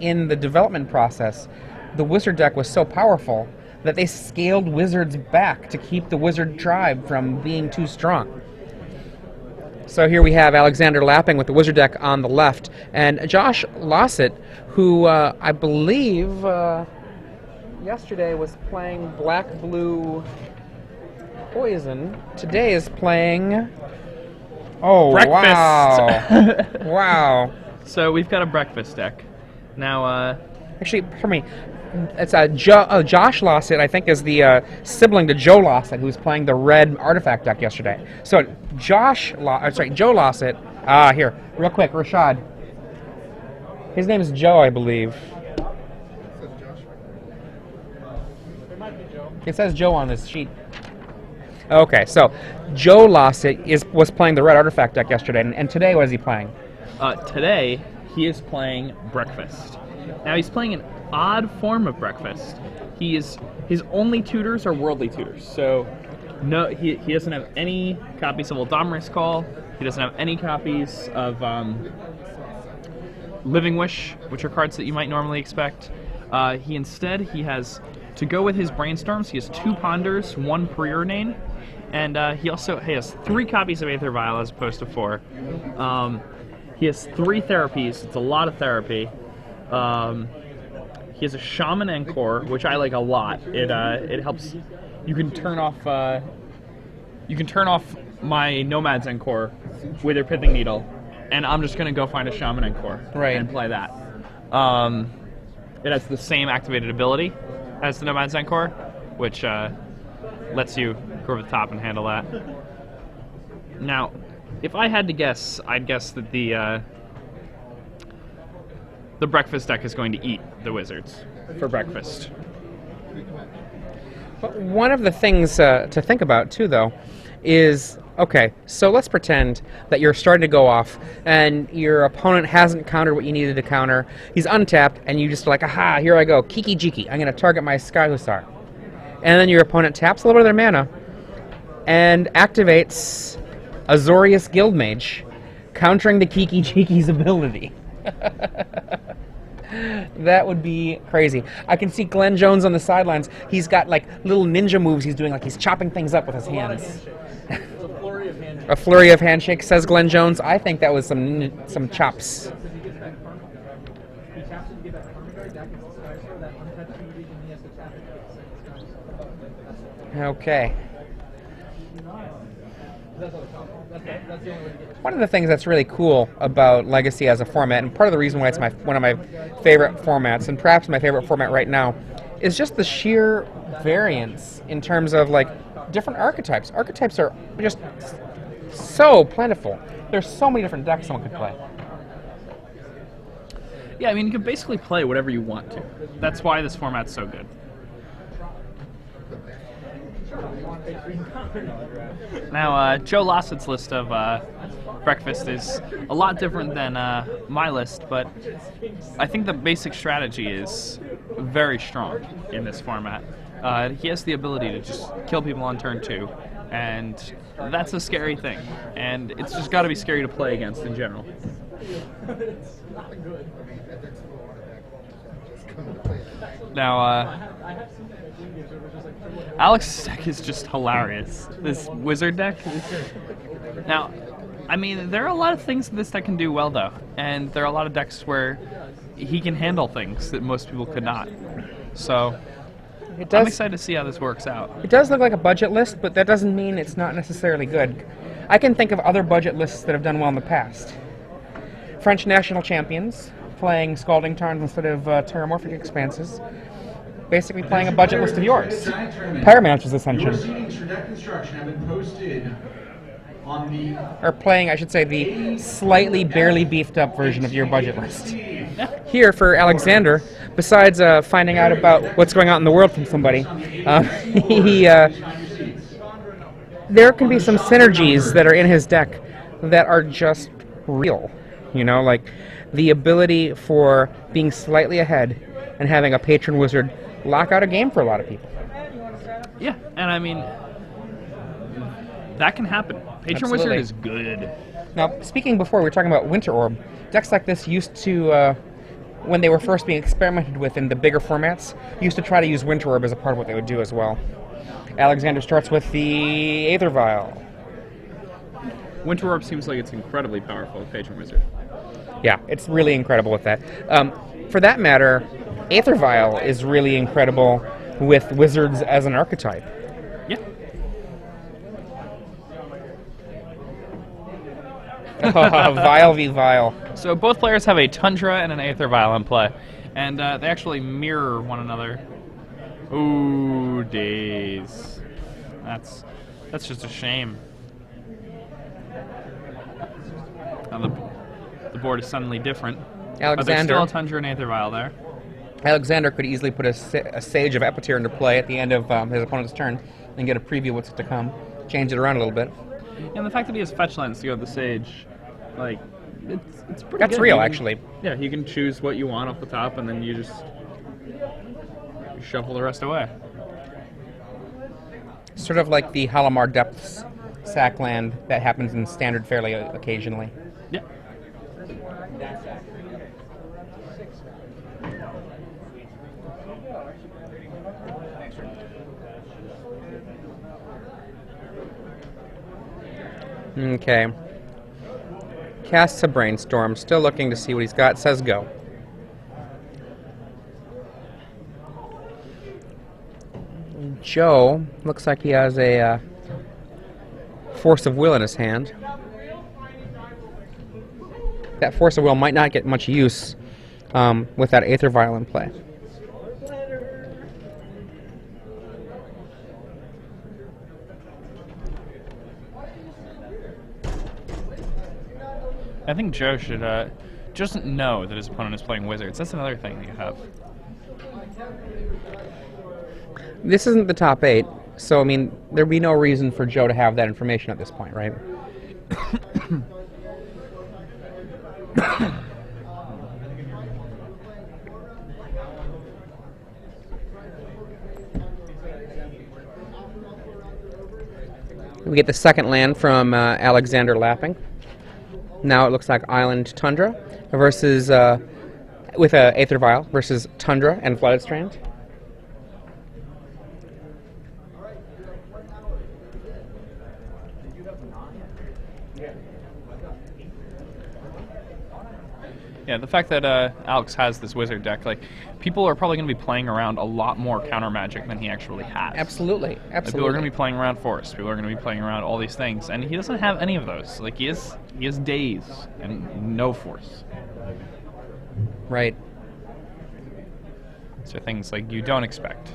in the development process, the wizard deck was so powerful that they scaled wizards back to keep the wizard tribe from being too strong. So here we have Alexander Lapping with the wizard deck on the left, and Josh Lossett, who I believe yesterday was playing black-blue poison. Today is playing... Oh, breakfast. Wow. Wow. So we've got a breakfast deck. Now, Actually, for me, it's Josh Lossett, I think, is the sibling to Joe Lossett, who was playing the red artifact deck yesterday. So Joe Lossett. Here, real quick, Rashad. His name is Joe, I believe. It says Joe on this sheet. Okay, so Joe Lossett was playing the red artifact deck yesterday, and today what is he playing? Today he is playing breakfast. Now he's playing an odd form of breakfast. His only tutors are worldly tutors. So no, he doesn't have any copies of Eldomris Call. He doesn't have any copies of Living Wish, which are cards that you might normally expect. He has, to go with his brainstorms, he has 2 Ponders, 1 Preordain, and he also has 3 copies of Aether Vial as opposed to 4. He has 3 therapies. It's a lot of therapy. He has a Shaman Encore, which I like a lot. It helps. You can turn off my Nomad's Encore with your Pithing Needle, and I'm just gonna go find a Shaman Encore and play that. It has the same activated ability as the Nomad's Encore, which lets you go over the top and handle that. Now, if I had to guess, I'd guess that the breakfast deck is going to eat the wizards for breakfast. But one of the things to think about, too, though, is, okay, so let's pretend that you're starting to go off, and your opponent hasn't countered what you needed to counter. He's untapped, and you just like, aha, here I go, Kiki Jiki, I'm going to target my Sky Hussar. And then your opponent taps a little bit of their mana, and activates Azorius Guildmage, countering the Kiki Jiki's ability. That would be crazy. I can see Glenn Jones on the sidelines. He's got like little ninja moves he's doing, like he's chopping things up with his hands. A flurry of handshakes, says Glenn Jones. I think that was some chops. Okay. One of the things that's really cool about Legacy as a format, and part of the reason why it's one of my favorite formats, and perhaps my favorite format right now, is just the sheer variance in terms of like different archetypes. Archetypes are just so plentiful. There's so many different decks someone could play. Yeah, I mean, you can basically play whatever you want to. That's why this format's so good. Now, Joe Lossett's list of breakfast is a lot different than my list, but I think the basic strategy is very strong in this format. He has the ability to just kill people on turn 2, and that's a scary thing, and it's just got to be scary to play against in general. Now, Alex's deck is just hilarious. This wizard deck. Now, I mean, there are a lot of things that this deck can do well, though, and there are a lot of decks where he can handle things that most people could not. So, I'm excited to see how this works out. It does look like a budget list, but that doesn't mean it's not necessarily good. I can think of other budget lists that have done well in the past. French national champions playing Scalding Tarns instead of Terramorphic Expanses. Basically playing a budget list of yours. Pyromancer's Ascension. Or playing, I should say, the slightly barely beefed up version of your budget list. Here for Alexander, besides finding out about what's going on in the world from somebody, there can be some synergies that are in his deck that are just real. You know, like the ability for being slightly ahead and having a patron wizard lock out a game for a lot of people. Yeah, and I mean, that can happen. Patron Wizard is good. Now, speaking before, we were talking about Winter Orb. Decks like this used to when they were first being experimented with in the bigger formats, used to try to use Winter Orb as a part of what they would do as well. Alexander starts with the Aether Vial. Winter Orb seems like it's incredibly powerful, Patron Wizard. Yeah, it's really incredible with that. For that matter, Aether Vial is really incredible with Wizards as an archetype. Yeah. Vial v Vial. So both players have a Tundra and an Aether Vial in play, and they actually mirror one another. Ooh, days. That's just a shame. Now the board is suddenly different. But there's still a Tundra and Aether Vial there. Alexander could easily put a Sage of Epityr into play at the end of his opponent's turn and get a preview of what's to come. Change it around a little bit. And the fact that he has fetch lands to go with the Sage, like, it's pretty That's good. real, actually. Yeah, you can choose what you want off the top, and then you just shuffle the rest away. Sort of like the Halimar Depths sack land that happens in Standard fairly occasionally. Yeah. Okay. Casts a Brainstorm, still looking to see what he's got, says go. Joe looks like he has a Force of Will in his hand. That Force of Will might not get much use with that Aether Vial in play. I think Joe should just know that his opponent is playing Wizards. That's another thing that you have. This isn't the top 8, so I mean, there'd be no reason for Joe to have that information at this point, right? We get the second land from Alexander Lapping. Now it looks like Island Tundra versus with a Aether Vial versus Tundra and Flooded Strand. Yeah, the fact that Alex has this Wizard deck, like, people are probably going to be playing around a lot more counter magic than he actually has. Absolutely, absolutely. Like, people are going to be playing around Force. People are going to be playing around all these things, and he doesn't have any of those. Like, he has Daze and no Force. Right. So things like you don't expect.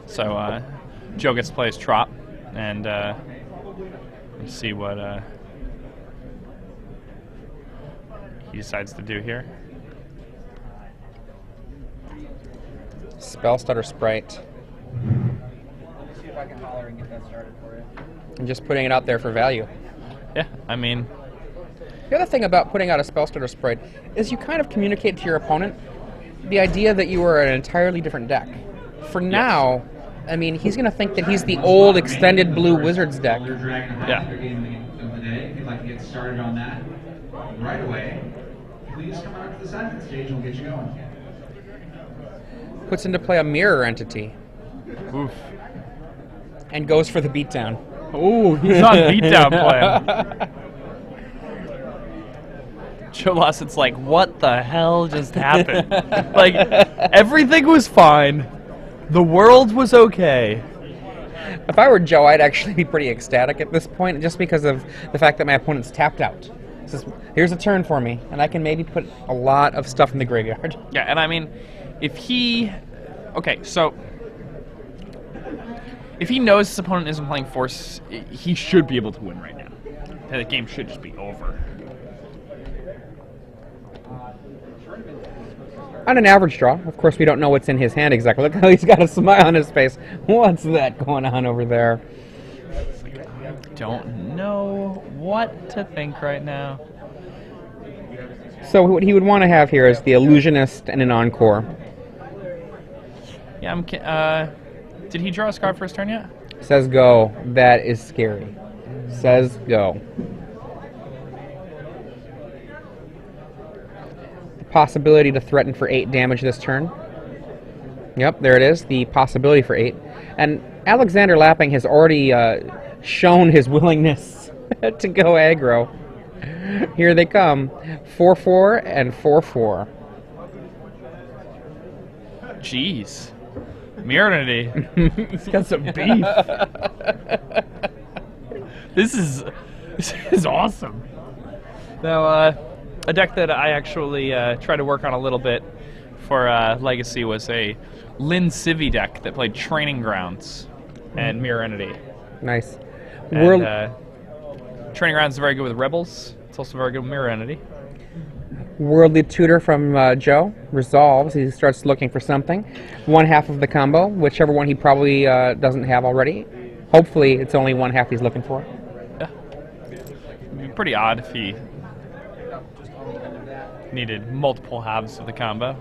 So Joe gets to play his Trop, and let's see what he decides to do here. Spellstutter Sprite. See if I can holler and get that started for you. And just putting it out there for value. Yeah, I mean, The other thing about putting out a Spellstutter Sprite is you kind of communicate to your opponent the idea that you are an entirely different deck. For now, I mean, he's going to think that he's the old extended blue Wizards deck. Yeah. If you'd like to get started on that right away, please come out to the side of the stage and we'll get you going. Puts into play a mirror entity. Oof. And goes for the beatdown. Oh, he's on beatdown plan. Joe Lossett's like, what the hell just happened? Like, everything was fine. The world was okay. If I were Joe, I'd actually be pretty ecstatic at this point, just because of the fact that my opponent's tapped out. Says, here's a turn for me, and I can maybe put a lot of stuff in the graveyard. Yeah, and I mean, if he... Okay, so... If he knows his opponent isn't playing Force, he should be able to win right now. The game should just be over. On an average draw, of course, we don't know what's in his hand exactly. Look how he's got a smile on his face. What's that going on over there? Don't know what to think right now. So what he would want to have here is the Illusionist and an Encore. Yeah, did he draw a card for his turn yet? Says go. That is scary. Says go. The possibility to threaten for 8 damage this turn. Yep, there it is. The possibility for 8. And Alexander Lapping has already shown his willingness to go aggro. Here they come. 4-4 and 4-4. Jeez. Mirrority. He's got some beef. This is awesome. Now, a deck that I actually tried to work on a little bit for Legacy was a Lin Civi deck that played Training Grounds and Mirror Entity. Nice. And, Training Grounds is very good with Rebels. It's also very good with Mirror Entity. Worldly Tutor from Joe resolves. He starts looking for something. One half of the combo, whichever one he probably doesn't have already. Hopefully, it's only one half he's looking for. Yeah. It'd be pretty odd if he needed multiple halves of the combo.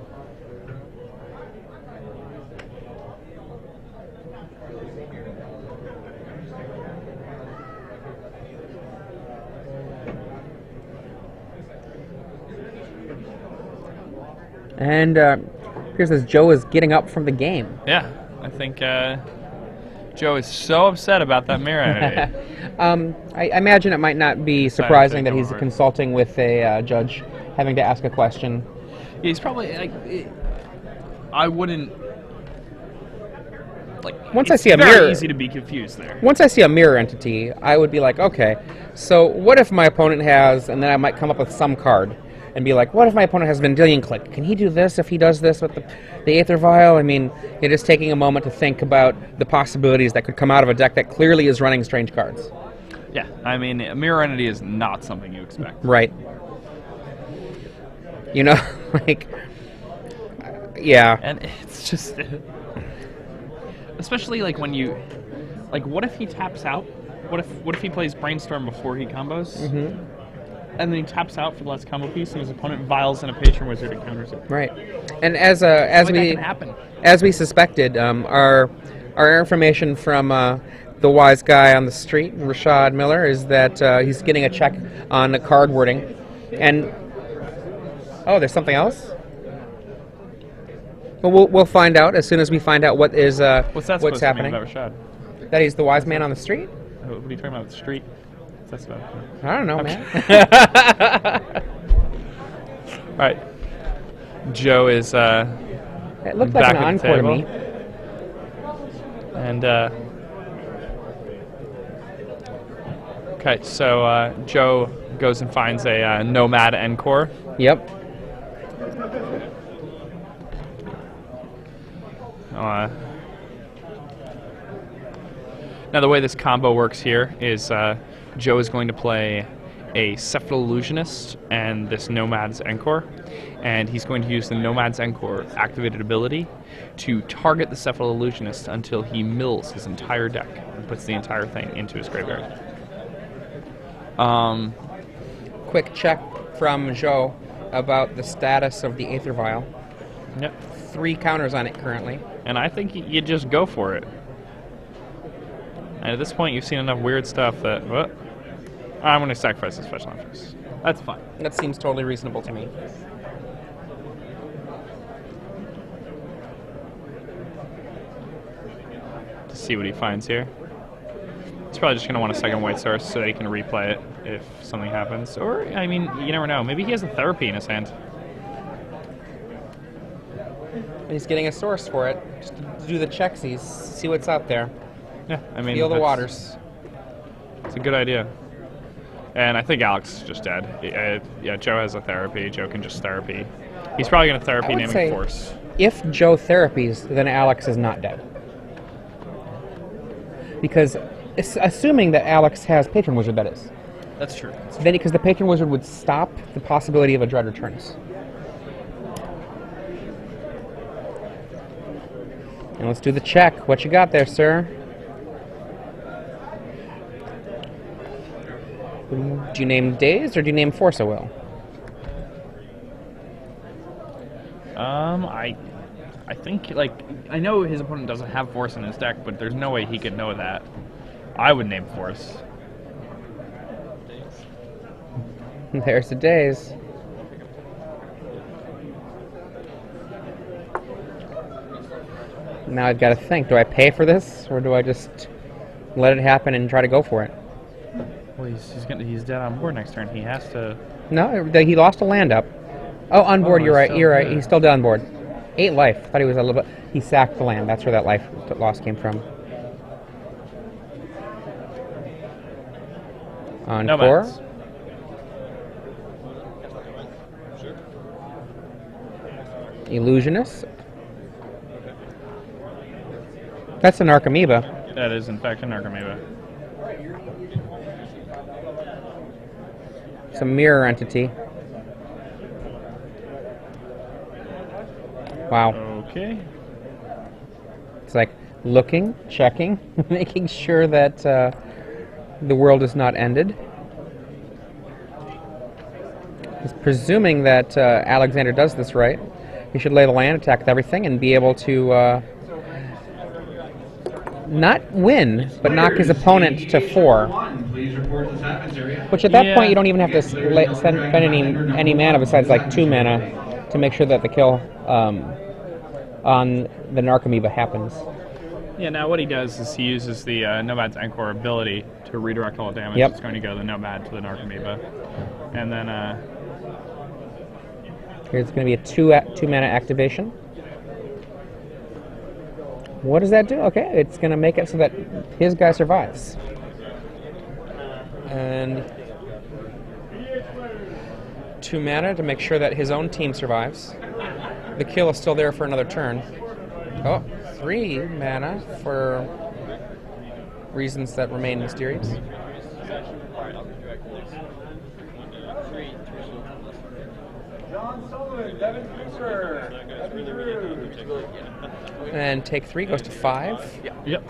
And here's as Joe is getting up from the game. Yeah, I think Joe is so upset about that mirror entity. I imagine it might not be surprising that he's consulting with a judge, having to ask a question. Yeah, he's probably like, I wouldn't like. Once I see a very mirror, easy to be confused there. Once I see a mirror entity, I would be like, okay, so what if my opponent has, and then I might come up with some card and be like, what if my opponent has Vendilion Click? Can he do this if he does this with the Aether Vial? I mean, it is taking a moment to think about the possibilities that could come out of a deck that clearly is running strange cards. Yeah, I mean, a mirror entity is not something you expect. Right. You know, like, yeah. And it's just, especially like when you, like, what if he taps out? What if he plays Brainstorm before he combos? Mm-hmm. And then he taps out for the last combo piece, and his opponent vials in a Patron Wizard and counters it. Right, and as we suspected, our information from the wise guy on the street, Rashad Miller, is that he's getting a check on the card wording, and there's something else. Well, we'll find out as soon as we find out what is what's happening. About Rashad? That he's the wise man on the street. What are you talking about? The street? That's about. I don't know, man. All right. Joe is it looked like an encore to me. And okay, so Joe goes and finds a Nomad Encore. Yep. Now the way this combo works here is Joe is going to play a Cephal Illusionist and this Nomad's Encore, and he's going to use the Nomad's Encore activated ability to target the Cephal Illusionist until he mills his entire deck and puts the entire thing into his graveyard. Quick check from Joe about the status of the Aether Vial. Yep. 3 counters on it currently. And I think you just go for it. And at this point, you've seen enough weird stuff that, well, I'm going to sacrifice the special interest. That's fine. That seems totally reasonable to me. To see what he finds here. He's probably just going to want a second white source so that he can replay it if something happens. Or, I mean, you never know. Maybe he has a Therapy in his hand. He's getting a source for it. Just to do the checksies, see what's out there. Yeah, I mean, feel the waters. It's a good idea. And I think Alex is just dead. Yeah, Joe has a Therapy. Joe can just Therapy. He's probably going to Therapy naming Force. If Joe therapies, then Alex is not dead. Because, assuming that Alex has Patron Wizard, that is. That's true. Then, because the Patron Wizard would stop the possibility of a Dread Returnus. And let's do the check. What you got there, sir? Do you name Dazed or do you name Force a Will? I I think, like, I know his opponent doesn't have force in his deck, but there's no way he could know that. I would name force. There's the days. Now I've got to think, do I pay for this, or do I just let it happen and try to go for it? Well, he's dead on board next turn. He has to... No, he lost a land up. Oh, on board, you're right, you're right. Yeah. He's still dead on board. 8 life. Thought he was a little bit... He sacked the land. That's where that life loss came from. Encore. Nomads. Illusionist. That's an Archamoeba. That is, in fact, an Archamoeba. It's a mirror entity. Wow. Okay. It's like looking, checking, making sure that the world is not ended. He's presuming that Alexander does this right. He should lay the land, attack with everything, and be able to not win, but knock his opponent to 4. Which at that point you don't even have to spend any mana besides like 2 mana to make sure that the kill on the Narcomoeba happens. Yeah, now what he does is he uses the Nomad's Encore ability to redirect all damage. Yep. It's going to go the Nomad to the Narcomoeba. And then... Here's going to be a 2 mana activation. What does that do? Okay, it's going to make it so that his guy survives. And 2 mana to make sure that his own team survives. The kill is still there for another turn. Oh, 3 mana for reasons that remain mysterious. And take 3 goes to 5. Yep.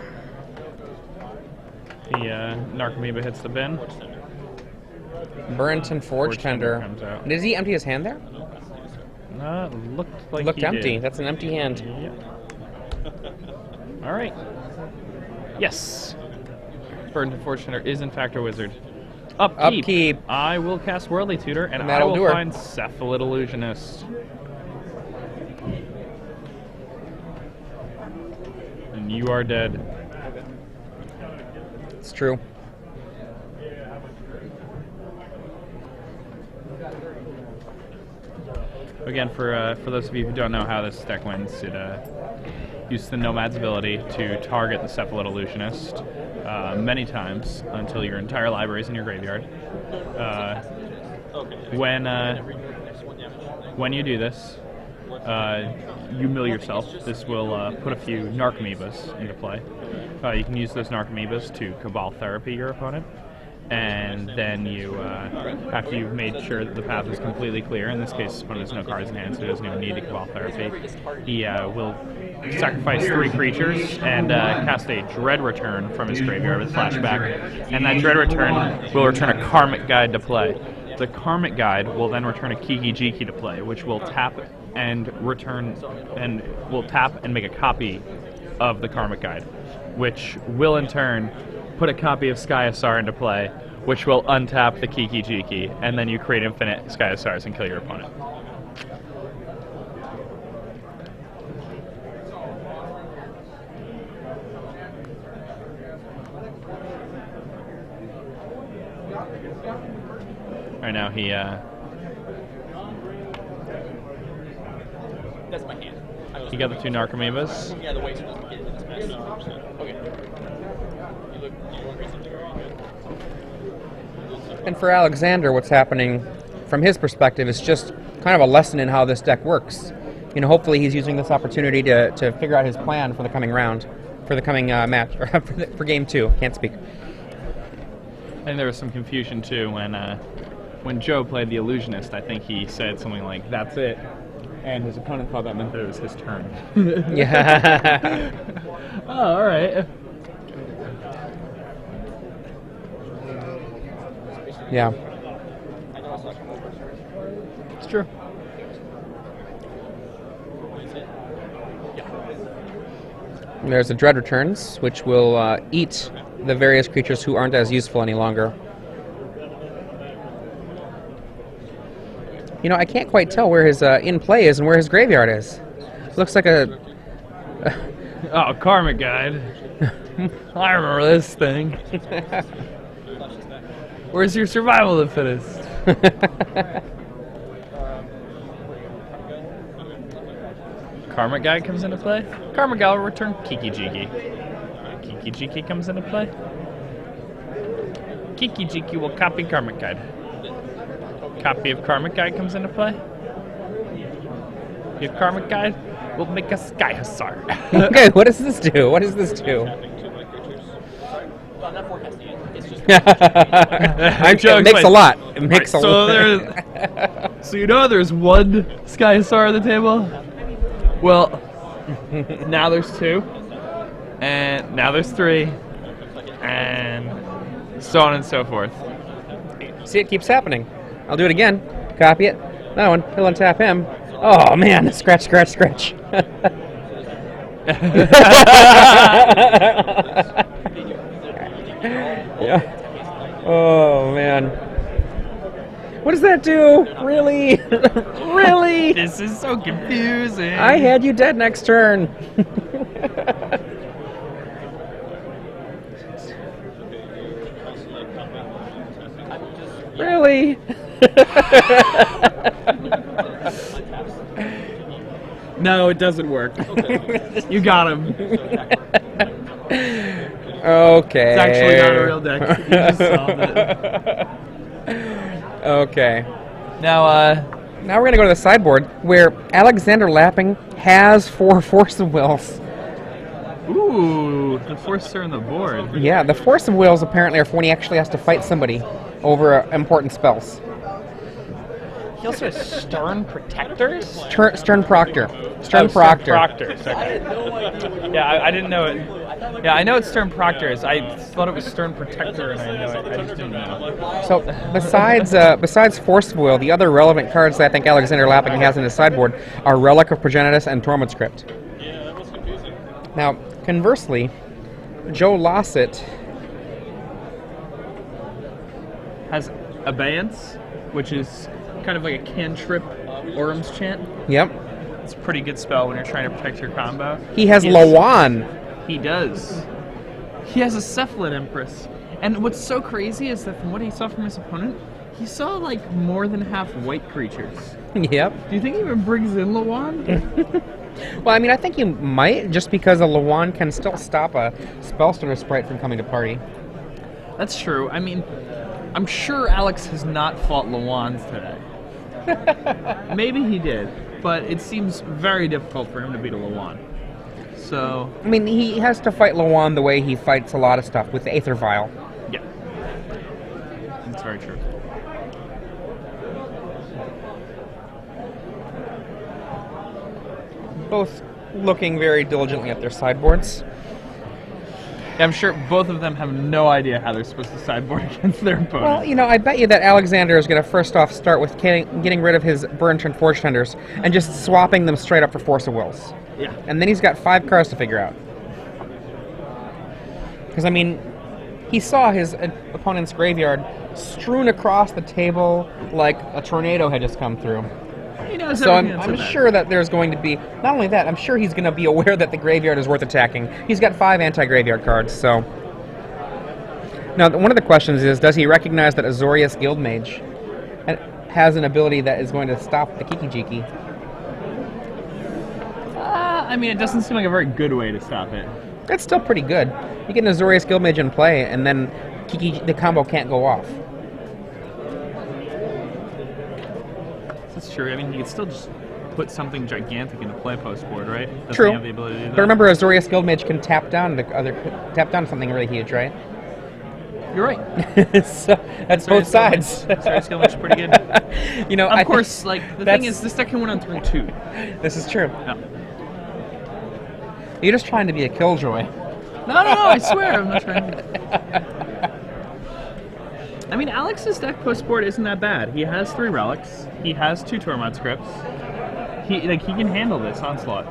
The Narcomoeba hits the bin. Burrington Forge Tender. comes out. Did he empty his hand there? Looked like Looked he empty. did. That's an empty hand. Yep. All right. Yes. Burrington Forge Tender is in fact a wizard. Upkeep. Upkeep. I will cast Worldly Tutor, and I that'll will do her. find Cephalid Illusionist. And you are dead. It's true. Again, for those of you who don't know how this deck wins, it uses the Nomad's ability to target the Cephalid Illusionist many times until your entire library is in your graveyard. When you do this, you mill yourself. This will put a few Narcomoebas into play. You can use those Narcomoebas to Cabal Therapy your opponent. And then you, after you've made sure that the path is completely clear, in this case, opponent has no cards in hand, so he doesn't even need to Cabal Therapy, he will sacrifice 3 creatures and cast a Dread Return from his graveyard with flashback. And that Dread Return will return a Karmic Guide to play. The Karmic Guide will then return a Kiki Jiki to play, which will tap and make a copy of the Karmic Guide, which will in turn put a copy of Skyasar into play, which will untap the Kiki Jiki, and then you create infinite Skyasars and kill your opponent. Right now he That's my hand. he got the 2 Narcomoebas. Yeah, the way to just get it in this mess. Okay. You want to something very good. And for Alexander, what's happening from his perspective is just kind of a lesson in how this deck works. You know, hopefully he's using this opportunity to figure out his plan for the coming round, for the coming match, or for game 2. Can't speak. I think there was some confusion too when Joe played the Illusionist. I think he said something like, "That's it," and his opponent thought that meant that it was his turn. Yeah. Oh, all right. Yeah. It's true. There's a Dread Returns, which will eat the various creatures who aren't as useful any longer. You know, I can't quite tell where his in play is and where his graveyard is. Looks like a... Oh, Karmic Guide. I remember this thing. Where's your survival of the fittest? Karmic Guide comes into play. Karmic Guide will return Kiki Jiki. Kiki Jiki comes into play. Kiki Jiki will copy Karmic Guide. Copy of Karmic Guide comes into play. Your Karmic Guide will make a Sky Hussar. Okay, what does this do? What does this do? I'm not forecasting it. It's just. It makes a lot. It makes a lot. So you know there's one Sky Hussar on the table? Well, now there's 2. And now there's 3. And so on and so forth. See, it keeps happening. I'll do it again. Copy it. Another one. He'll untap him. Oh, man. Scratch, scratch, scratch. Yeah. Oh, man. What does that do? Really? Really? This is so confusing. I had you dead next turn. Really? No, it doesn't work. You got him. Okay. It's actually not a real deck. You just solved it. Okay. Now, Now we're going to go to the sideboard where Alexander Lapping has 4 Force of Wills. ooh, the Forcer on the board. Yeah, the Force of Wills apparently are for when he actually has to fight somebody over important spells. He also has Stern Protectors? Stern Proctor. Stern Proctors. Okay. Yeah, I didn't know it. Yeah, I know it's Stern Proctors. I thought it was Stern Protector, and I know it. I just didn't know. So besides Force of Will, the other relevant cards that I think Alexander Lapping has in his sideboard are Relic of Progenitus and Torment Script. Yeah, that was confusing. Now, conversely, Joe Lossett Has Abeyance, which is kind of like a cantrip Orum's Chant. Yep. It's a pretty good spell when you're trying to protect your combo. He has Lawan. He does. He has a Cephalid Empress. And what's so crazy is that from what he saw from his opponent, he saw like more than half white creatures. Yep. Do you think he even brings in Lawan? Well, I mean, I think you might, just because a Lawan can still stop a Spellstormer sprite from coming to party. That's true. I mean, I'm sure Alex has not fought Lawans today. Maybe he did, but it seems very difficult for him to beat a Lawan. So, I mean, he has to fight Lawan the way he fights a lot of stuff, with the Aether Vial. yeah. That's very true. Both looking very diligently at their sideboards. Yeah, I'm sure both of them have no idea how they're supposed to sideboard against their opponent. Well, you know, I bet you that Alexander is going to first off start with getting rid of his Burnt and Forge Tenders and just swapping them straight up for Force of Wills. Yeah. And then he's got 5 cards to figure out. Because, I mean, he saw his opponent's graveyard strewn across the table like a tornado had just come through. He knows So everything I'm that's in sure that there's going to be, not only that, I'm sure he's going to be aware that the graveyard is worth attacking. He's got 5 anti-graveyard cards, so... Now, one of the questions is, does he recognize that Azorius Guildmage has an ability that is going to stop the Kiki-Jiki? I mean, it doesn't seem like a very good way to stop it. That's still pretty good. You get an Azorius Guildmage in play, and then the combo can't go off. That's true. I mean, he could still just put something gigantic into play post board, right? Doesn't True. He have the ability to do that? But remember, Azorius Guildmage can tap down something really huge, right? You're right. So, that's both sides. Azorius Guildmage is pretty good. You know, Of course, like, the thing that's- is, this deck can win on turn 2. This is true. No. You're just trying to be a killjoy. No, I swear, I'm not trying I mean, Alex's deck post board isn't that bad. He has 3 relics. He has 2 Tormod scripts. He can handle this onslaught.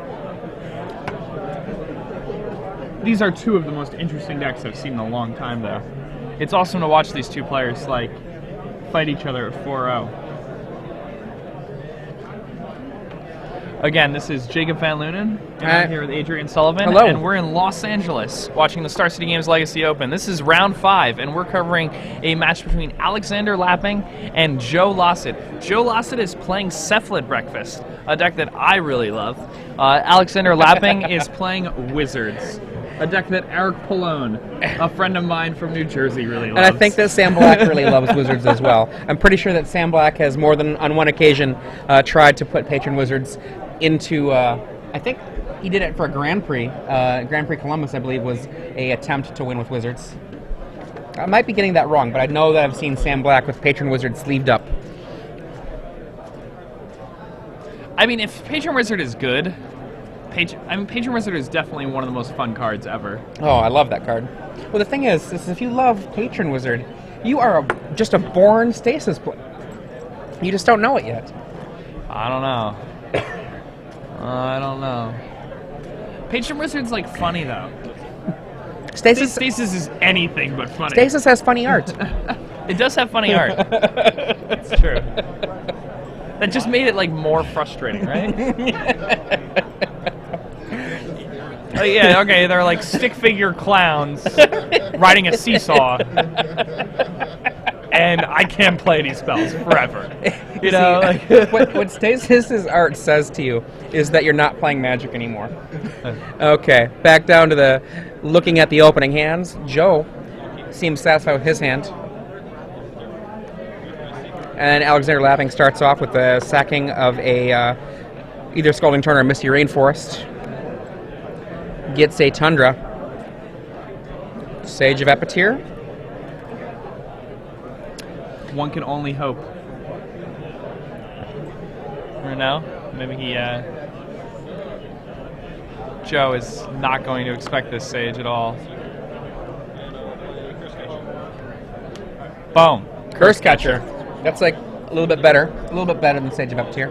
These are two of the most interesting decks I've seen in a long time, though. It's awesome to watch these two players like fight each other at 4-0. Again, this is Jacob Van Lunen, and I'm here with Adrian Sullivan. Hello. And we're in Los Angeles watching the Star City Games Legacy Open. This is round 5, and we're covering a match between Alexander Lapping and Joe Lossett. Joe Lossett is playing Cephalid Breakfast, a deck that I really love. Alexander Lapping is playing Wizards, a deck that Eric Pallone, a friend of mine from New Jersey, really loves. And I think that Sam Black really loves Wizards as well. I'm pretty sure that Sam Black has more than on one occasion tried to put Patron Wizards into, I think he did it for a Grand Prix. Grand Prix Columbus, I believe, was a attempt to win with Wizards. I might be getting that wrong, but I know that I've seen Sam Black with Patron Wizards sleeved up. I mean, if Patron Wizard is good, Patron Wizard is definitely one of the most fun cards ever. Oh, I love that card. Well, the thing is if you love Patron Wizard, you are just a born stasis player. You just don't know it yet. I don't know. I don't know. Patron Wizard's like funny though. Stasis is anything but funny. Stasis has funny art. It does have funny art. It's true. That just made it like more frustrating, right? Yeah, okay, they're like stick figure clowns riding a seesaw. And I can't play these spells forever. You know, like what Stasis' art says to you is that you're not playing Magic anymore. Okay, back down to the looking at the opening hands. Joe seems satisfied with his hand. And Alexander Lapping starts off with the sacking of a either Scalding Tarn or Misty Rainforest. Gets a Tundra. Sage of Epicure. one can only hope. Or no? Maybe he, Joe is not going to expect this Sage at all. Boom. Curse Catcher. That's like a little bit better. A little bit better than Sage of Epicure.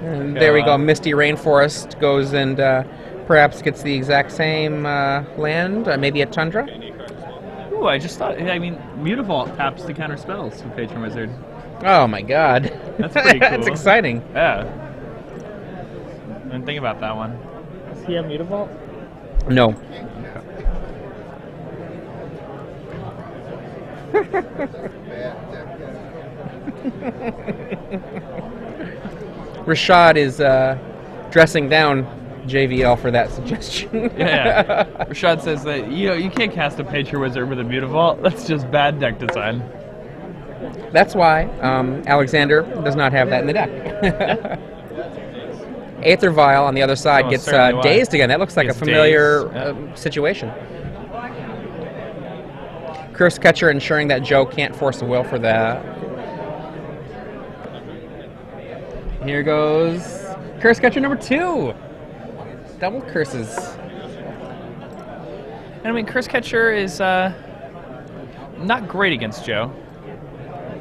And there we go. Misty Rainforest goes and perhaps gets the exact same land, maybe a Tundra. Ooh, I just thought, I mean, Mutavault taps to counter spells with Patron Wizard. Oh my god. That's pretty cool. That's exciting. Yeah. I didn't think about that one. Does he have Mutavault? No. Rashad is dressing down JVL for that suggestion. Yeah. Rashad says that you can't cast a Patron Wizard with a Mutavault. That's just bad deck design. That's why Alexander does not have that in the deck. Aether Vial on the other side gets dazed again. That looks like a familiar situation. Curse Catcher ensuring that Joe can't force a will for that. Here goes Curse Catcher number 2. Double curses. And I mean, Curse Catcher is not great against Joe.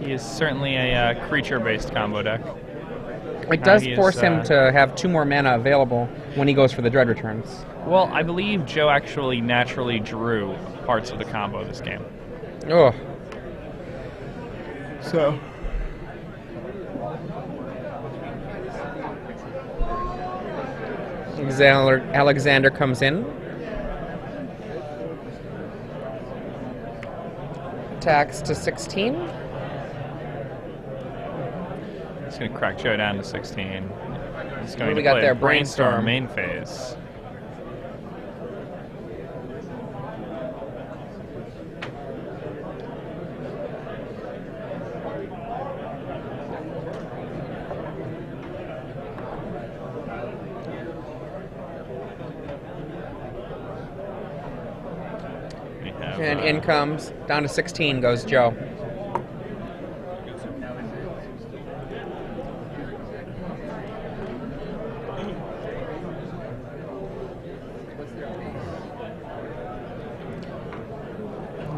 He is certainly a creature-based combo deck. It does force him to have 2 more mana available when he goes for the Dread Returns. Well, I believe Joe actually naturally drew parts of the combo this game. Oh. So. Alexander comes in. Attacks to 16. He's going to crack Joe down to 16. He's going What do we to got play there? a Brainstorm Brainstorm. main phase. And in comes, down to 16 goes Joe.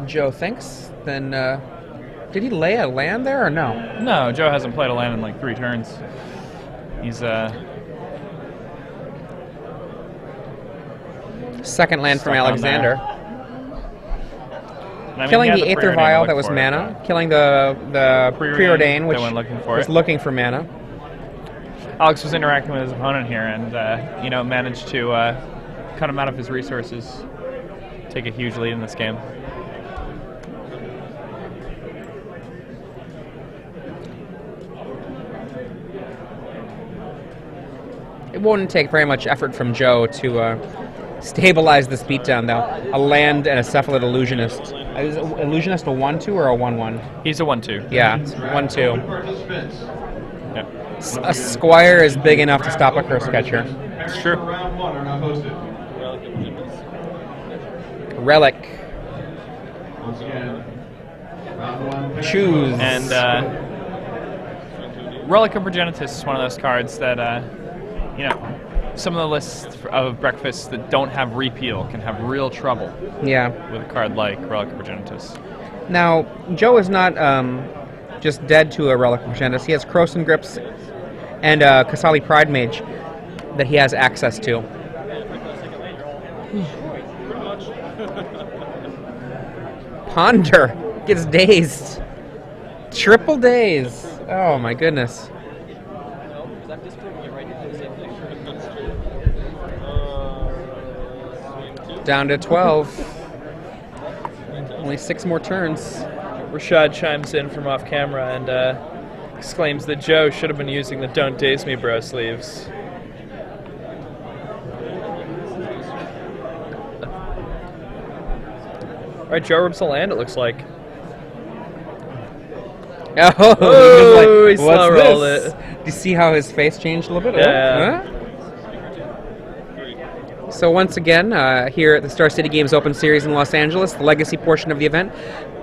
Joe thinks, then Did he lay a land there or no? No, Joe hasn't played a land in like 3 turns. He's Second land from Stuck on Alexander. I mean, Killing he had the Aether Preordain to Vial, look that was for it, mana. but Killing the Preordain, which that went looking for was it. looking for mana. Alex was interacting with his opponent here, and managed to cut him out of his resources. Take a huge lead in this game. It wouldn't take very much effort from Joe to stabilize this beatdown, though. A land and a Cephalid Illusionist. Is Illusionist a 1-2 or a 1-1? He's a 1-2. Yeah, 1-2. Participants. Yeah. A Squire is big enough to stop a Curse Catcher. It's true. Round 1 are now hosted. Relic. Once again, round 1. Choose. And Relic of Progenitus is one of those cards that, some of the lists of breakfasts that don't have repeal can have real trouble Yeah. with a card like Relic of Progenitus. Now, Joe is not just dead to a Relic of Progenitus. He has Krosan Grips and Kasali Pride Mage that he has access to. Ponder gets dazed. Triple daze. Oh my goodness. Down to 12. Only 6 more turns. Rashad chimes in from off camera and exclaims that Joe should have been using the Don't Daze Me Bro sleeves. Alright, Joe rips a land, it looks like. Oh, he slow rolled it. Do you see how his face changed a little bit? Yeah. Huh? So once again, here at the Star City Games Open Series in Los Angeles, the legacy portion of the event.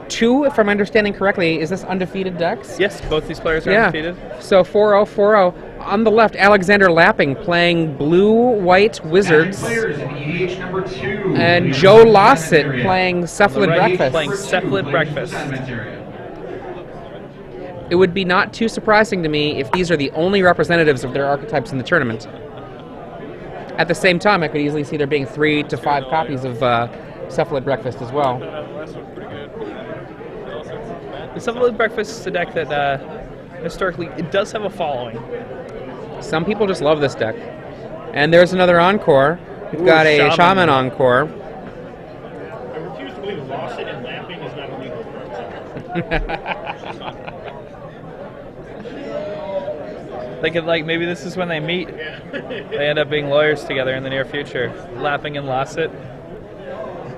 2, if I'm understanding correctly, is this undefeated decks? Yes, both these players are Yeah. undefeated. So 4-0, 4-0. On the left, Alexander Lapping playing Blue-White Wizards. Players in EDH number 2. And Joe Lossett playing Cephalid Right, he's Breakfast. playing Cephalid Breakfast. It would be not too surprising to me if these are the only representatives of their archetypes in the tournament. At the same time, I could easily see there being 3 to 5 copies of Cephalid Breakfast as well. The Cephalid Breakfast is a deck that historically it does have a following. Some people just love this deck. And there's another Encore. We've Ooh, got a Shaman. Shaman Encore. I refuse to believe Lossett and lapping is not illegal. Maybe this is when they meet. They end up being lawyers together in the near future. Lapping and Lossett.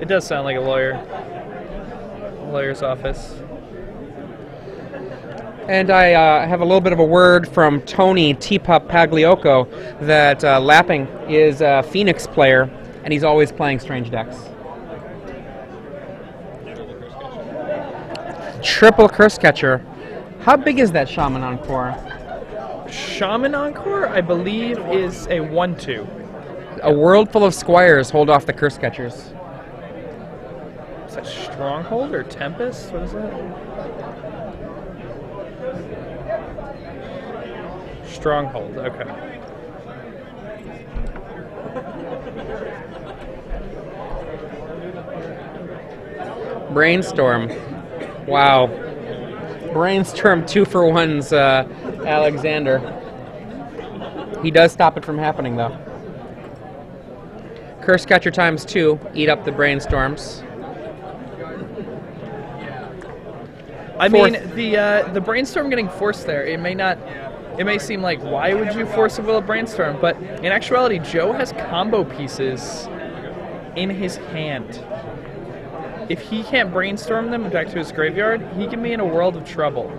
It does sound like a lawyer's office. And I have a little bit of a word from Tony Teapup Pagliocco that Lapping is a Phoenix player, and he's always playing strange decks. Triple Curse Catcher. How big is that Shaman Encore? Shaman Encore, I believe, is a 1-2. A world full of squires hold off the Curse Catchers. Is that Stronghold or Tempest? What is that? Stronghold, okay. Brainstorm. Wow. Brainstorm 2-for-1's Alexander. He does stop it from happening, though. Curse Catcher times 2. Eat up the Brainstorms. I Fourth. mean, the brainstorm getting forced there, it may seem like, why would you force a little brainstorm? But in actuality, Joe has combo pieces in his hand. If he can't brainstorm them back to his graveyard, he can be in a world of trouble.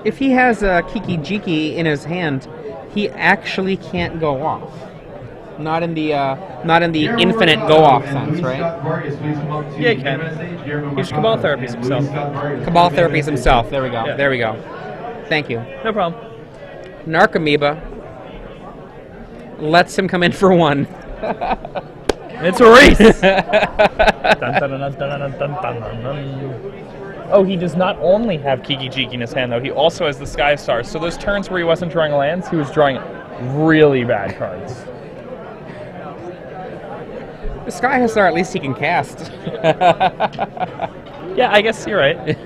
If he has a Kiki Jiki in his hand, he actually can't go off. Not in the infinite go off sense, right? Yeah, he can. He should Cabal Therapies himself. Cabal Therapies himself. There we go. Yeah. There we go. Thank you. No problem. Narcomoeba lets him come in for 1. It's a race! Oh, he does not only have Kiki Jiki in his hand, though. He also has the Sky Stars. So those turns where he wasn't drawing lands, he was drawing really bad cards. The Sky Star, at least he can cast. Yeah, I guess you're right.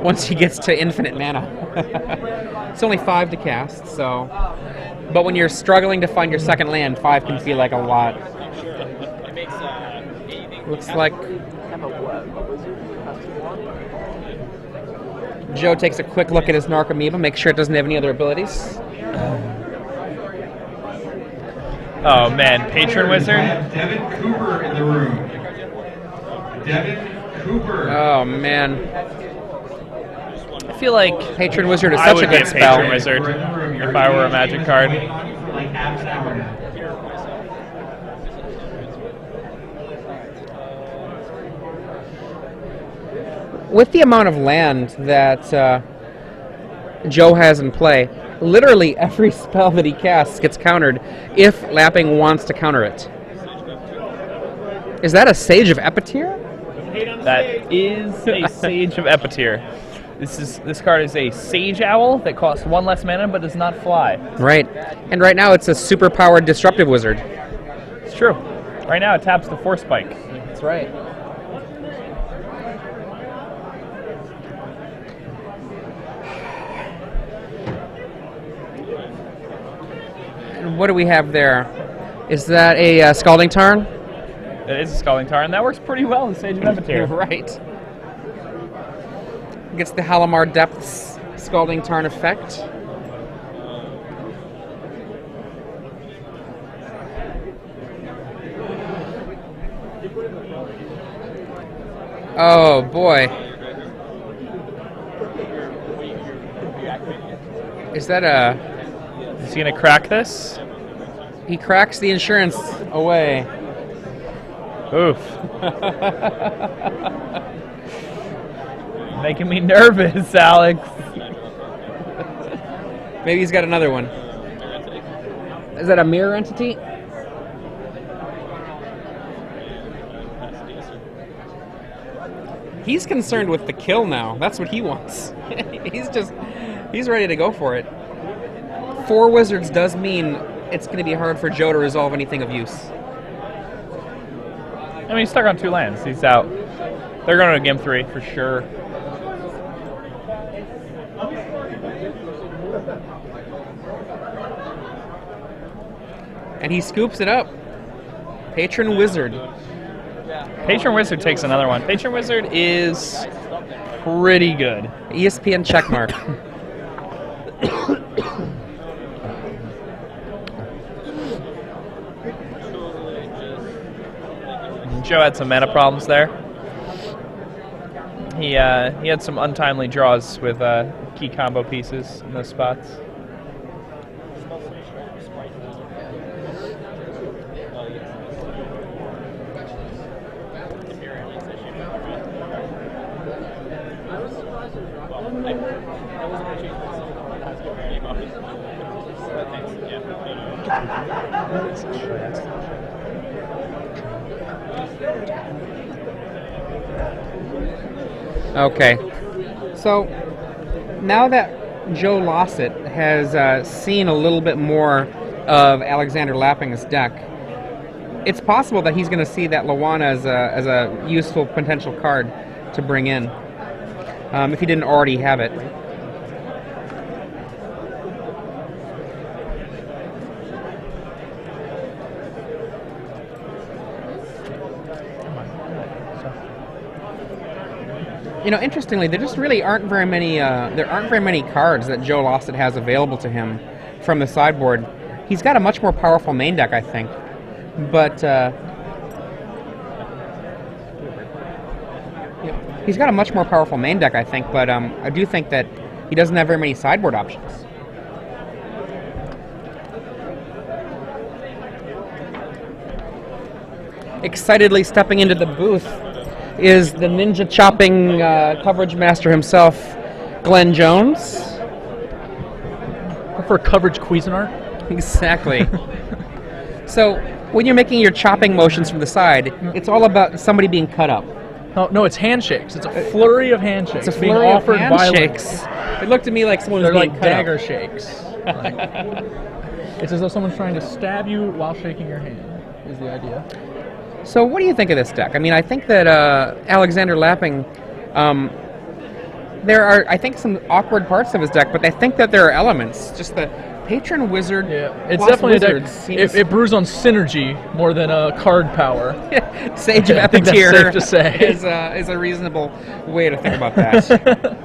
Once he gets to infinite mana. It's only 5 to cast, so... But when you're struggling to find your second land, 5 can feel like a lot. Looks like... Joe takes a quick look at his Narcomoeba, make sure it doesn't have any other abilities. Oh man, Patron Wizard? Devin Cooper in the room. Devin Cooper. Oh man. I feel like Patron Wizard is I such would a good get spell. Patron Wizard if I were a Magic card. For like half an hour now. With the amount of land that Joe has in play, literally every spell that he casts gets countered if Lapping wants to counter it. Is that a Sage of Epicure? That is a Sage of Epicure. This card is a Sage Owl that costs 1 less mana but does not fly. Right. And right now it's a super powered Disruptive Wizard. It's true. Right now it taps the Force Spike. That's right. And what do we have there? Is that a Scalding Tarn? It is a Scalding Tarn. That works pretty well in Sage of Epicure. Right. Gets the Halimar Depths Scalding Tarn effect. Oh boy. Is that a... Is he going to crack this? He cracks the insurance away. Oof. Making me nervous, Alex. Maybe he's got another one. Is that a mirror entity? He's concerned with the kill now. That's what he wants. He's ready to go for it. 4 wizards does mean it's going to be hard for Joe to resolve anything of use. I mean, he's stuck on 2 lands. He's out. They're going to game 3 for sure. And he scoops it up. Patron Wizard. Patron Wizard takes another one. Patron Wizard is pretty good. ESPN checkmark. Joe had some mana problems there. He had some untimely draws with key combo pieces in those spots. Okay. So, now that Joe Lossett has seen a little bit more of Alexander Lapping's deck, it's possible that he's going to see that Lawana as a useful potential card to bring in, if he didn't already have it. You know, interestingly, there just really aren't very many. There aren't very many cards that Joe Lossett has available to him from the sideboard. He's got a much more powerful main deck, I think. But he's got a much more powerful main deck, I think. But I do think that he doesn't have very many sideboard options. Excitedly stepping into the booth is the ninja chopping coverage master himself, Glenn Jones. For coverage Cuisinart? Exactly. So when you're making your chopping motions from the side, it's all about somebody being cut up. No, it's handshakes. It's a flurry of handshakes. It's a being flurry of offered handshakes. It looked to me like someone was They're being like cut dagger up. shakes. It's as though someone's trying to stab you while shaking your hand, is the idea. So what do you think of this deck? I mean, I think that Alexander Lapping, there are, I think, some awkward parts of his deck, but I think that there are elements. Just the Patron Wizard. Yeah, it's plus definitely a Wizard deck. seems- It brews on synergy more than card power. Sage of I think that's Epicure safe to say. is a reasonable way to think about that.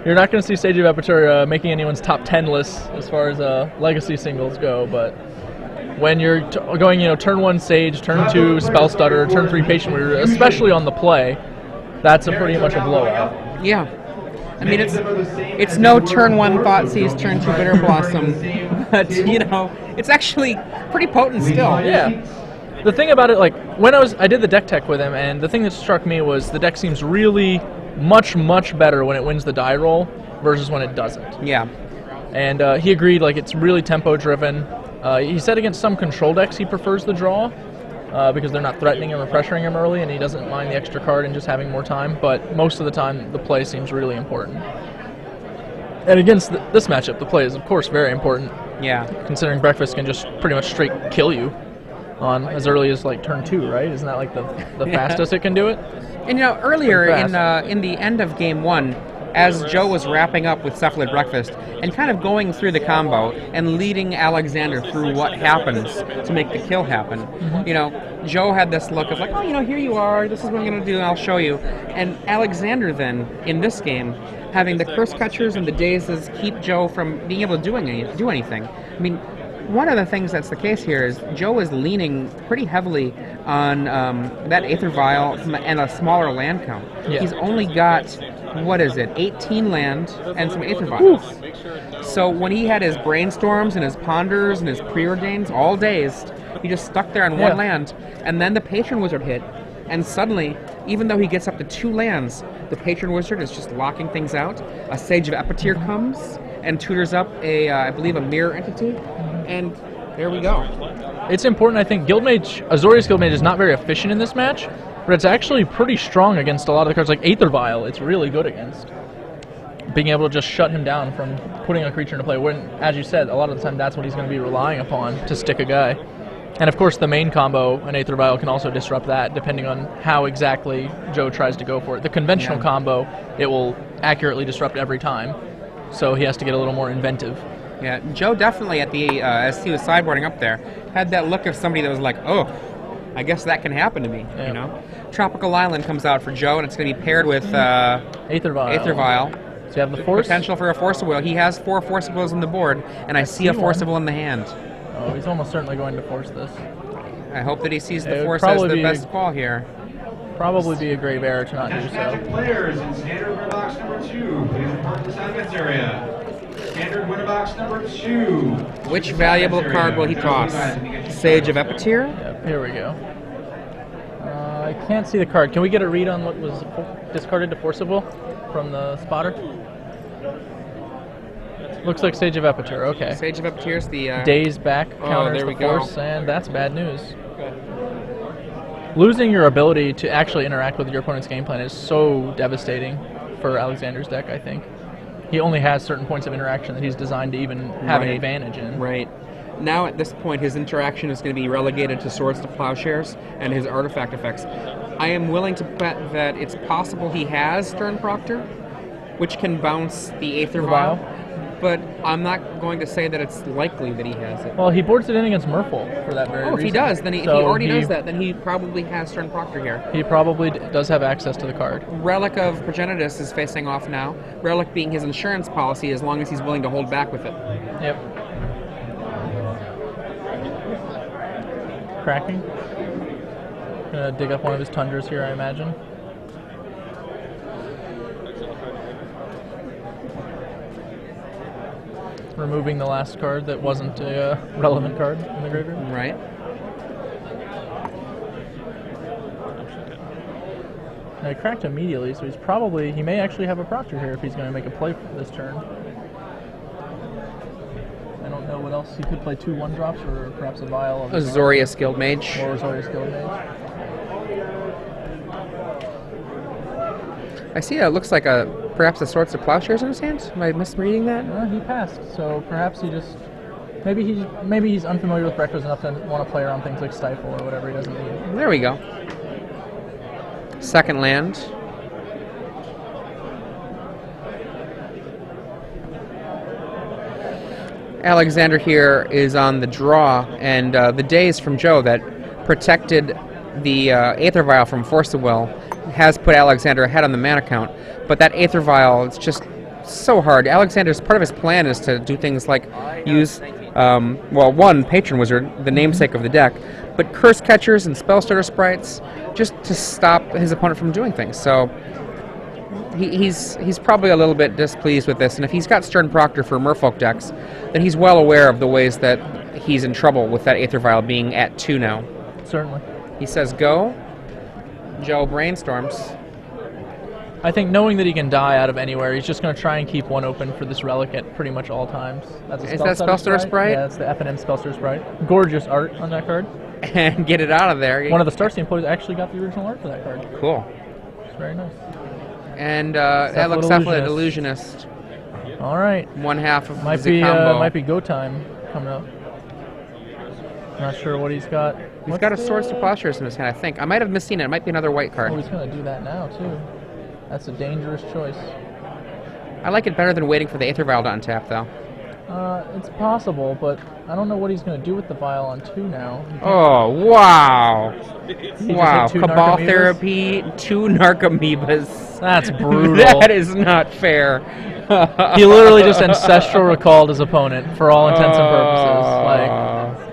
You're not going to see Sage of Epicure making anyone's top 10 lists as far as legacy singles go, but when you're going, turn 1 Sage, turn 2 Spell Stutter, turn 3 Patient Wizard, especially on the play, that's pretty much a blowout. Yeah. I mean, it's no turn 1 Thoughtseize, turn 2 Bitter Blossom, but, it's actually pretty potent still. Yeah. The thing about it, like, when I did the deck tech with him, and the thing that struck me was the deck seems really much, much better when it wins the die roll versus when it doesn't. Yeah. And he agreed, like, it's really tempo-driven. He said against some control decks he prefers the draw because they're not threatening him or pressuring him early, and he doesn't mind the extra card and just having more time, but most of the time the play seems really important. And against this matchup, the play is, of course, very important. Yeah. Considering Breakfast can just pretty much straight kill you on as early as, like, turn 2, right? Isn't that, like, the fastest it can do it? And, earlier in the end of Game 1, as Joe was wrapping up with Cephalid Breakfast and kind of going through the combo and leading Alexander through what happens to make the kill happen, Joe had this look of like, oh, here you are, this is what I'm going to do, and I'll show you. And Alexander then, in this game, having the Curse Catchers and the Dazes keep Joe from being able to do anything. I mean, one of the things that's the case here is Joe is leaning pretty heavily on that Aether Vial and a smaller land count. Yeah. He's only got, 18 land and some Aether Vials. So when he had his Brainstorms and his Ponders and his Preordains all dazed, he just stuck there on one land, and then the Patron Wizard hit, and suddenly, even though he gets up to 2 lands, the Patron Wizard is just locking things out. A Sage of Epicure comes and tutors up I believe a Mirror Entity, and there we go. It's important, I think. Azorius Guildmage is not very efficient in this match, but it's actually pretty strong against a lot of the cards like Aether Vial. It's really good against being able to just shut him down from putting a creature into play when, as you said, a lot of the time that's what he's going to be relying upon to stick a guy. And of course the main combo, an Aether Vial, can also disrupt that depending on how exactly Joe tries to go for it. The conventional combo, it will accurately disrupt every time, so he has to get a little more inventive. Yeah, Joe definitely as he was sideboarding up there, had that look of somebody that was like, oh, I guess that can happen to me, Tropical Island comes out for Joe, and it's going to be paired with Aether Vial. So you have the Force? Potential for a Force of Will. He has 4 Force of Wills on the board, and I see a Force of Will in the hand. Oh, he's almost certainly going to force this. I hope that he sees the Force as the best call here. Probably be a grave error to not do so. Magic players in standard winner box number 2. Please report to the assignments area. Standard winner box number 2. Which valuable card will he toss? Sage of Epicure? Yep, here we go. I can't see the card. Can we get a read on what was discarded to Forcible from the spotter? Looks like Sage of Epicure, okay. Sage of Epicure is the... Days back counters there we the go. Force, and that's bad news. Losing your ability to actually interact with your opponent's game plan is so devastating for Alexander's deck, I think. He only has certain points of interaction that he's designed to even have an advantage in. Right. Now at this point, his interaction is going to be relegated to Swords to Plowshares and his artifact effects. I am willing to bet that it's possible he has Stern Proctor, which can bounce the Aether Vial, but I'm not going to say that it's likely that he has it. Well, he boards it in against Merfolk for that very reason. If he does, then if he already does that, then he probably has Stern Proctor here. He probably does have access to the card. Relic of Progenitus is facing off now. Relic being his insurance policy as long as he's willing to hold back with it. Yep. Cracking. Gonna dig up one of his Tundras here, I imagine. Removing the last card that wasn't a relevant card in the graveyard. Right. Now he cracked immediately, so he may actually have a Proctor here if he's going to make a play for this turn. I don't What else? He could play 2 1-drops or perhaps a Vial of Azorius Guildmage. or Azorius Guildmage. I see it looks like perhaps a Swords to Plowshares in his hand. Am I misreading that? He passed, so perhaps he just maybe he's unfamiliar with breakfast enough to want to play around things like Stifle or whatever he doesn't need. There we go. Second land. Alexander here is on the draw, and the days from Joe that protected the Aether Vial from Force of Will has put Alexander ahead on the mana count. But that Aether Vial, it's just so hard. Alexander's part of his plan is to do things like use, one, Patron Wizard, the namesake of the deck, but Curse Catchers and Spellstarter Sprites just to stop his opponent from doing things. So he's probably a little bit displeased with this, and if he's got Stern Proctor for Merfolk decks, then he's well aware of the ways that he's in trouble with that Aether Vial being at 2 now. Certainly. He says go. Joe brainstorms. I think knowing that he can die out of anywhere, he's just going to try and keep one open for this relic at pretty much all times. Is that Spellstarter Sprite? Yeah, it's the F&M Spellstarter Sprite. Gorgeous art on that card. And get it out of there. One of the Starsteam players actually got the original art for that card. Cool. It's very nice. And Cephalid Illusionist. All right. One half of might the be combo. might be go time coming up. Not sure what he's got. He's got a Swords to Plowshares in his hand, I think. I might have misseen it. It might be another white card. Oh, he's going to do that now, too. That's a dangerous choice. I like it better than waiting for the Aether Vial to untap, though. It's possible, but I don't know what he's going to do with the Vial on 2 now. Oh, wow. Wow. hit 2 Cabal Narcomoebas? Therapy, 2 Narcomoebas. That's brutal. That is not fair. He literally just Ancestral Recalled his opponent for all intents and purposes.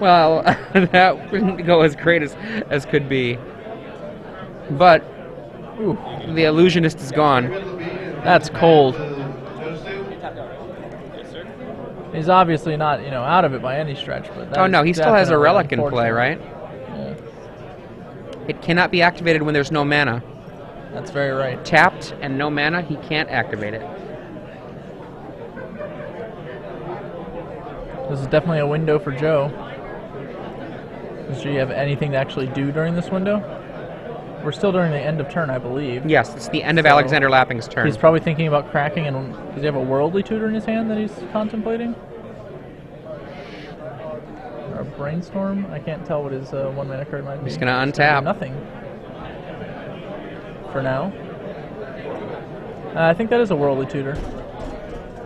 Well, that wouldn't go as great as could be. But the Illusionist is gone. That's cold. He's obviously not, out of it by any stretch. But Oh no, he still has a definitely relic in play, unfortunate. right? Yeah, It cannot be activated when there's no mana. that's very right. Tapped and no mana, he can't activate it. This is definitely a window for Joe. Does he have anything to actually do during this window? We're still during the end of turn, I believe. Yes, it's the end of So, Alexander Lapping's turn. He's probably thinking about cracking, and does he have a Worldly Tutor in his hand that he's contemplating? Or a Brainstorm? I can't tell what his 1-mana card might be. He's gonna It's untap. do nothing. For now. I think that is a Worldly Tutor.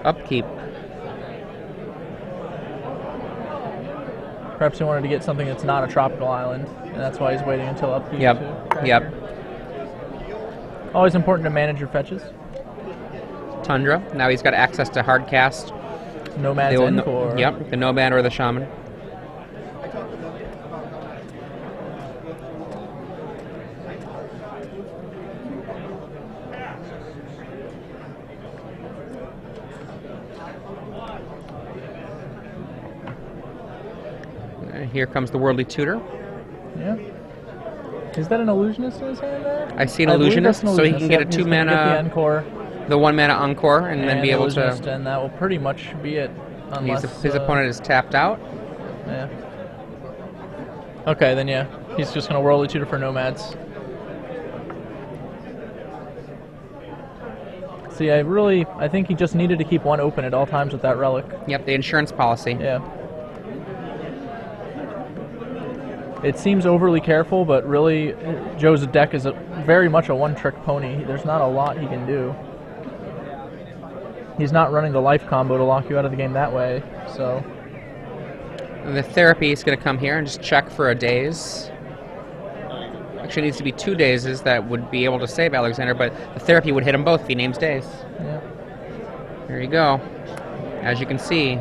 Upkeep. Perhaps he wanted to get something that's not a tropical island, and that's why he's waiting until upkeep. Yep. to crack Yep. here. Always important to manage your fetches. Tundra. Now he's got access to hard cast. Nomad's The- Encore. Yep, the Nomad or the Shaman. Here comes the Worldly Tutor. Yeah. Is that an Illusionist in his hand there? I see an I believe Illusionist, that's an so he can get a Yep, he's gonna 2-mana, get the Encore, the 1-mana Encore, and then be able Illusionist, to... and that will pretty much be it. Unless, His opponent is tapped out. Yeah. Okay, then yeah. He's just going to Worldly Tutor for Nomads. See, I think he just needed to keep one open at all times with that relic. Yep, the insurance policy. Yeah. It seems overly careful, but really, Joe's deck is very much a one-trick pony. There's not a lot he can do. He's not running the life combo to lock you out of the game that way, so... The Therapy is going to come here and just check for a daze. Actually, it needs to be 2 dazes that would be able to save Alexander, but the Therapy would hit him both if he names daze. Yeah. There you go. As you can see,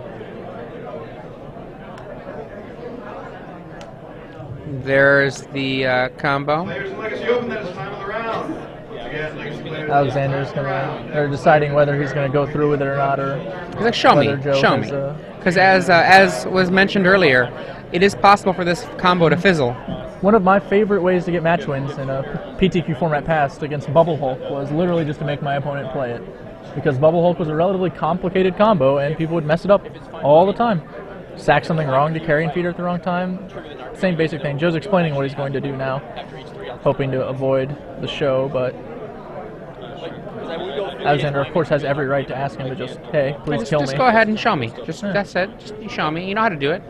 there's the combo. Players in Legacy Open, that is the time of the round. Again, Legacy players. Alexander's they're deciding whether he's gonna go through with it or not, or He's like, show me, whether Joe show has, me. Because as was mentioned earlier, it is possible for this combo to fizzle. One of my favorite ways to get match wins in a PTQ format past against Bubble Hulk was literally just to make my opponent play it. because Bubble Hulk was a relatively complicated combo, and people would mess it up all the time. Sack something wrong to carry and feeder at the wrong time. Same basic thing. Joe's explaining what he's going to do now, hoping to avoid the show, but Alexander, of course, has every right to ask him to just, hey, please kill me. Just go ahead and show me. That's it. Just you show me. You know how to do it.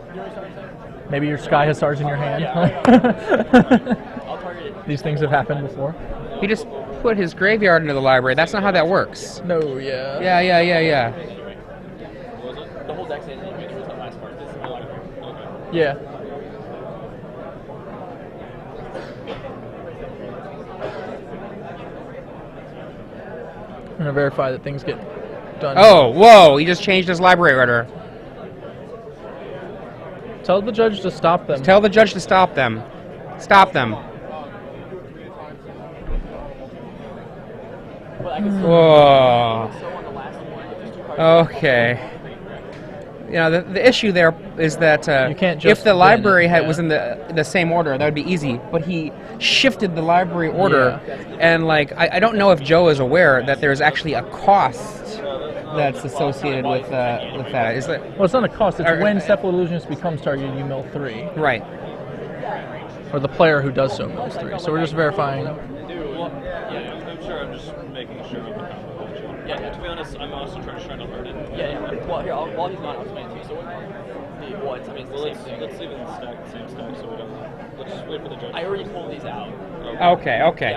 Maybe your Sky Hussars in your hand. These things have happened before. He just put his graveyard into the library. That's not how that works. No, yeah. Yeah. The whole deck saying that you the last part. This is my library. Okay. Yeah. I'm going to verify that things get done. Oh, whoa! He just changed his library order. Tell the judge to stop them. Tell the judge to stop them. Stop them. Whoa. Okay. You know, the issue there is that You can't just if the library win it, was in the same order, that would be easy. But he shifted the library order, and like I don't know if Joe is aware that there's actually a cost that's associated with that. Is that Well, it's not a cost. It's when Cephalid Illusionist becomes targeted, you mill 3. right? Or the player who does so mills 3. So we're just verifying. I'm sure. I'm just making sure of the combo. Yeah, to be honest, I'm also trying to learn it. Yeah. Well, here, while he's not, I'll explain to you. So what? I mean, it's the same thing. Let's leave it in the stack, the same stack, so we don't. Let's just wait for the judge. I already pulled these out. Okay. Yeah, okay.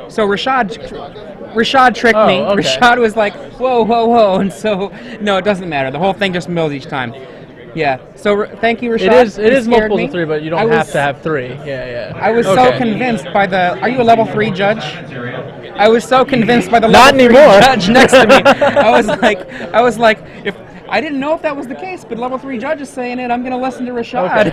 So Rashad tricked me. okay. Rashad was like, whoa, and so no, it doesn't matter. The whole thing just mills each time. Yeah. So thank you, Rashad. It is You scared multiples me. of 3, but you don't have to have 3. Yeah. I was so convinced by the. Are you a level 3 judge? I was so convinced by the Not level 3 anymore. judge next to me. I was like, if I didn't know if that was the case, but level 3 judge is saying it, I'm going to listen to Rashad.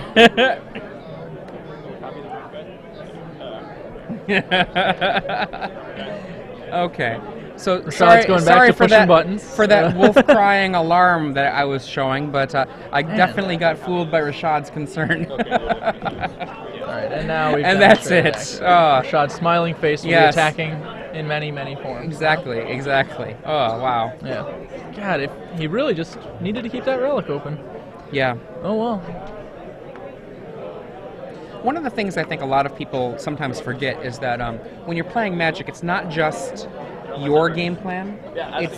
Okay. So Rashad's going back sorry to for pushing that buttons. for that wolf crying alarm that I was showing, but I definitely got fooled by Rashad's concern. All right, and now we've And that's demonstrated it. action. Rashad's smiling face will Yes. be attacking in many, many forms. Exactly. Oh, wow. Yeah. God, if he really just needed to keep that relic open. Yeah. Oh, well. One of the things I think a lot of people sometimes forget is that when you're playing Magic, it's not just your game plan. It's